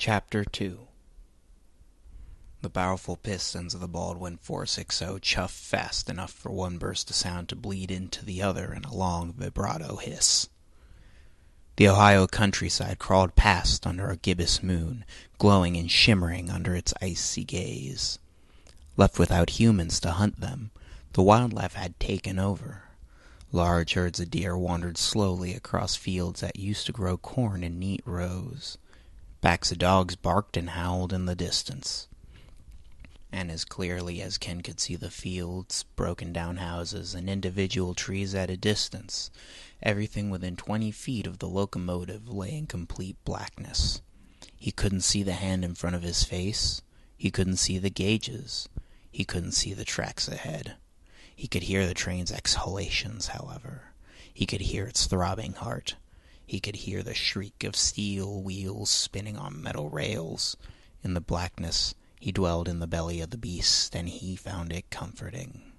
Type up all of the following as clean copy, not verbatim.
Chapter 2. The powerful pistons of the Baldwin 460 chuffed fast enough for one burst of sound to bleed into the other in a long vibrato hiss. The Ohio countryside crawled past under a gibbous moon, glowing and shimmering under its icy gaze. Left without humans to hunt them, the wildlife had taken over. Large herds of deer wandered slowly across fields that used to grow corn in neat rows. Packs of dogs barked and howled in the distance. And as clearly as Ken could see the fields, broken-down houses, and individual trees at a distance, everything within 20 feet of the locomotive lay in complete blackness. He couldn't see the hand in front of his face. He couldn't see the gauges. He couldn't see the tracks ahead. He could hear the train's exhalations, however. He could hear its throbbing heart. He could hear the shriek of steel wheels spinning on metal rails. In the blackness, he dwelled in the belly of the beast, and he found it comforting.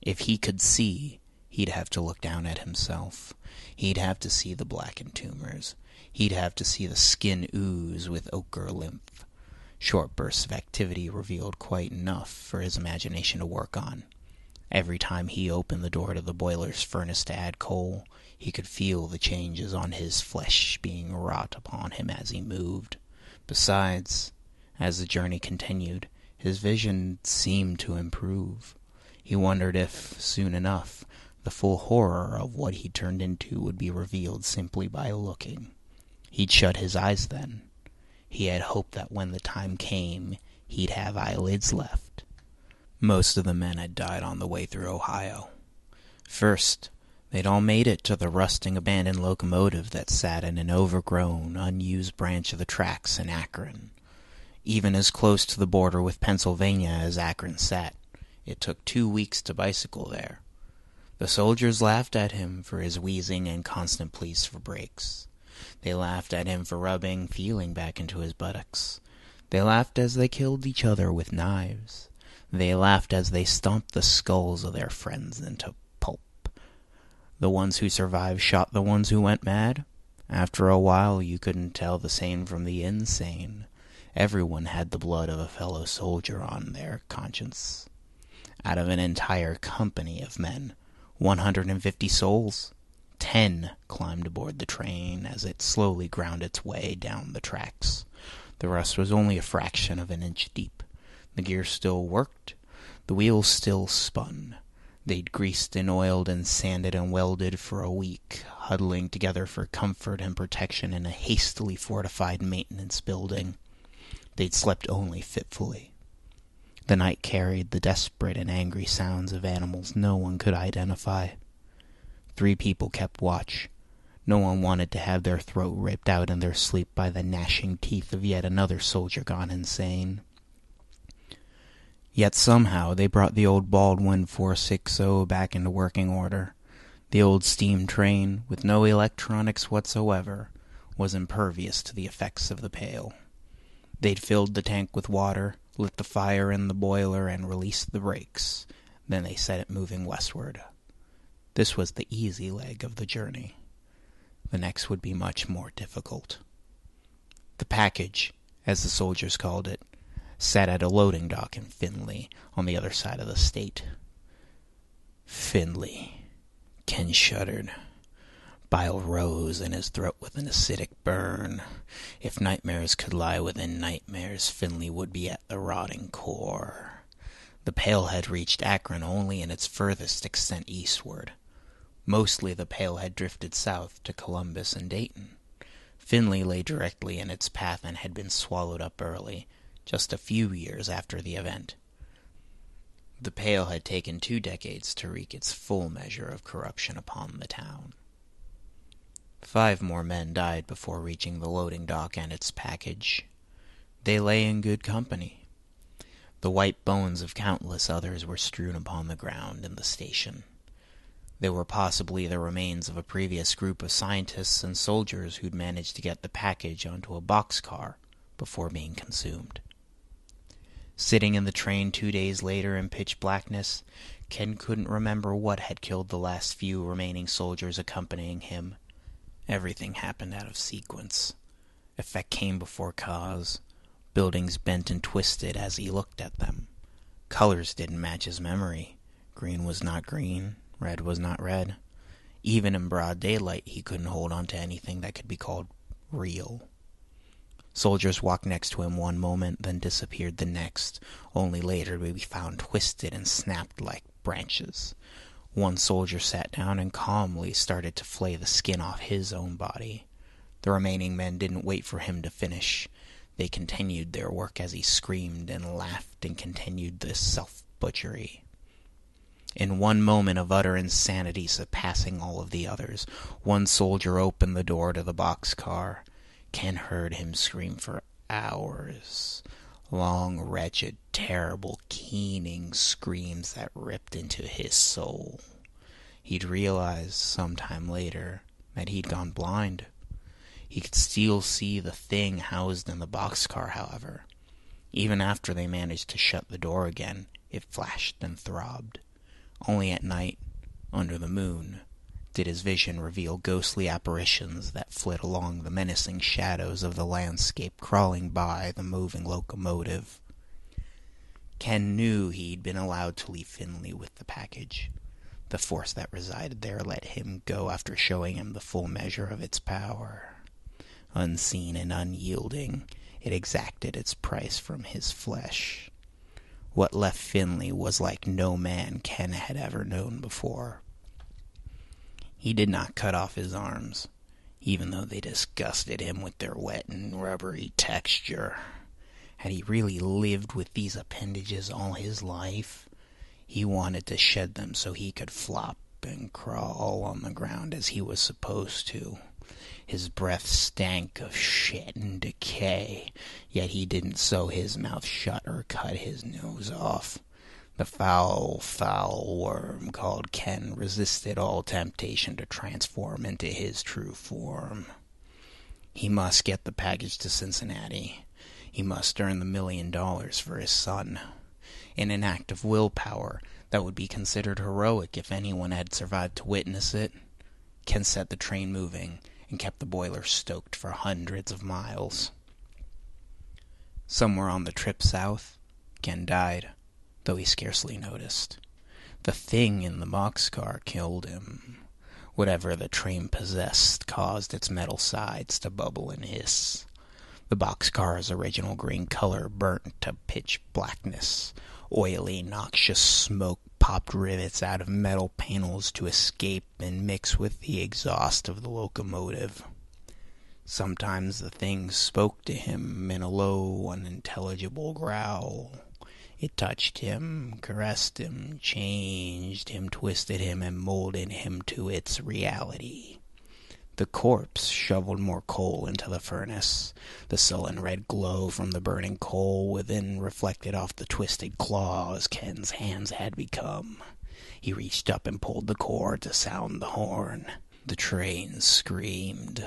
If he could see, he'd have to look down at himself. He'd have to see the blackened tumors. He'd have to see the skin ooze with ochre lymph. Short bursts of activity revealed quite enough for his imagination to work on. Every time he opened the door to the boiler's furnace to add coal, he could feel the changes on his flesh being wrought upon him as he moved. Besides, as the journey continued, his vision seemed to improve. He wondered if, soon enough, the full horror of what he turned into would be revealed simply by looking. He'd shut his eyes then. He had hoped that when the time came, he'd have eyelids left. Most of the men had died on the way through Ohio. First, they'd all made it to the rusting abandoned locomotive that sat in an overgrown, unused branch of the tracks in Akron. Even as close to the border with Pennsylvania as Akron sat, it took 2 weeks to bicycle there. The soldiers laughed at him for his wheezing and constant pleas for breaks. They laughed at him for rubbing feeling back into his buttocks. They laughed as they killed each other with knives. They laughed as they stomped the skulls of their friends into pulp. The ones who survived shot the ones who went mad. After a while, you couldn't tell the sane from the insane. Everyone had the blood of a fellow soldier on their conscience. Out of an entire company of men, 150 souls, 10 climbed aboard the train as it slowly ground its way down the tracks. The rest was only a fraction of an inch deep. The gear still worked. The wheels still spun. They'd greased and oiled and sanded and welded for a week, huddling together for comfort and protection in a hastily fortified maintenance building. They'd slept only fitfully. The night carried the desperate and angry sounds of animals no one could identify. 3 people kept watch. No one wanted to have their throat ripped out in their sleep by the gnashing teeth of yet another soldier gone insane. Yet somehow they brought the old Baldwin 460 back into working order. The old steam train, with no electronics whatsoever, was impervious to the effects of the pail. They'd filled the tank with water, lit the fire in the boiler, and released the brakes. Then they set it moving westward. This was the easy leg of the journey. The next would be much more difficult. The package, as the soldiers called it, sat at a loading dock in Findlay, on the other side of the state. Findlay. Ken shuddered. Bile rose in his throat with an acidic burn. If nightmares could lie within nightmares, Findlay would be at the rotting core. The pail had reached Akron only in its furthest extent eastward. Mostly the pail had drifted south to Columbus and Dayton. Findlay lay directly in its path and had been swallowed up early, just a few years after the event. The pail had taken 2 decades to wreak its full measure of corruption upon the town. 5 more men died before reaching the loading dock and its package. They lay in good company. The white bones of countless others were strewn upon the ground in the station. They were possibly the remains of a previous group of scientists and soldiers who'd managed to get the package onto a boxcar before being consumed. Sitting in the train 2 days later in pitch blackness, Ken couldn't remember what had killed the last few remaining soldiers accompanying him. Everything happened out of sequence. Effect came before cause. Buildings bent and twisted as he looked at them. Colors didn't match his memory. Green was not green. Red was not red. Even in broad daylight, he couldn't hold on to anything that could be called real. Soldiers walked next to him one moment, then disappeared the next, only later to be found twisted and snapped like branches. One soldier sat down and calmly started to flay the skin off his own body. The remaining men didn't wait for him to finish. They continued their work as he screamed and laughed and continued this self-butchery. In one moment of utter insanity surpassing all of the others, one soldier opened the door to the boxcar. Ken heard him scream for hours. Long, wretched, terrible, keening screams that ripped into his soul. He'd realized sometime later that he'd gone blind. He could still see the thing housed in the boxcar, however. Even after they managed to shut the door again, it flashed and throbbed. Only at night, under the moon, did his vision reveal ghostly apparitions that flit along the menacing shadows of the landscape crawling by the moving locomotive. Ken knew he'd been allowed to leave Finley with the package. The force that resided there let him go after showing him the full measure of its power. Unseen and unyielding, it exacted its price from his flesh. What left Finley was like no man Ken had ever known before. He did not cut off his arms, even though they disgusted him with their wet and rubbery texture. Had he really lived with these appendages all his life? He wanted to shed them so he could flop and crawl on the ground as he was supposed to. His breath stank of shit and decay, yet he didn't sew his mouth shut or cut his nose off. The foul, foul worm called Ken resisted all temptation to transform into his true form. He must get the package to Cincinnati. He must earn the $1 million for his son. In an act of willpower that would be considered heroic if anyone had survived to witness it, Ken set the train moving and kept the boiler stoked for hundreds of miles. Somewhere on the trip south, Ken died, though he scarcely noticed. The thing in the boxcar killed him. Whatever the train possessed caused its metal sides to bubble and hiss. The boxcar's original green color burnt to pitch blackness. Oily, noxious smoke popped rivets out of metal panels to escape and mix with the exhaust of the locomotive. Sometimes the thing spoke to him in a low, unintelligible growl. It touched him, caressed him, changed him, twisted him, and molded him to its reality. The corpse shoveled more coal into the furnace. The sullen red glow from the burning coal within reflected off the twisted claws Ken's hands had become. He reached up and pulled the cord to sound the horn. The train screamed.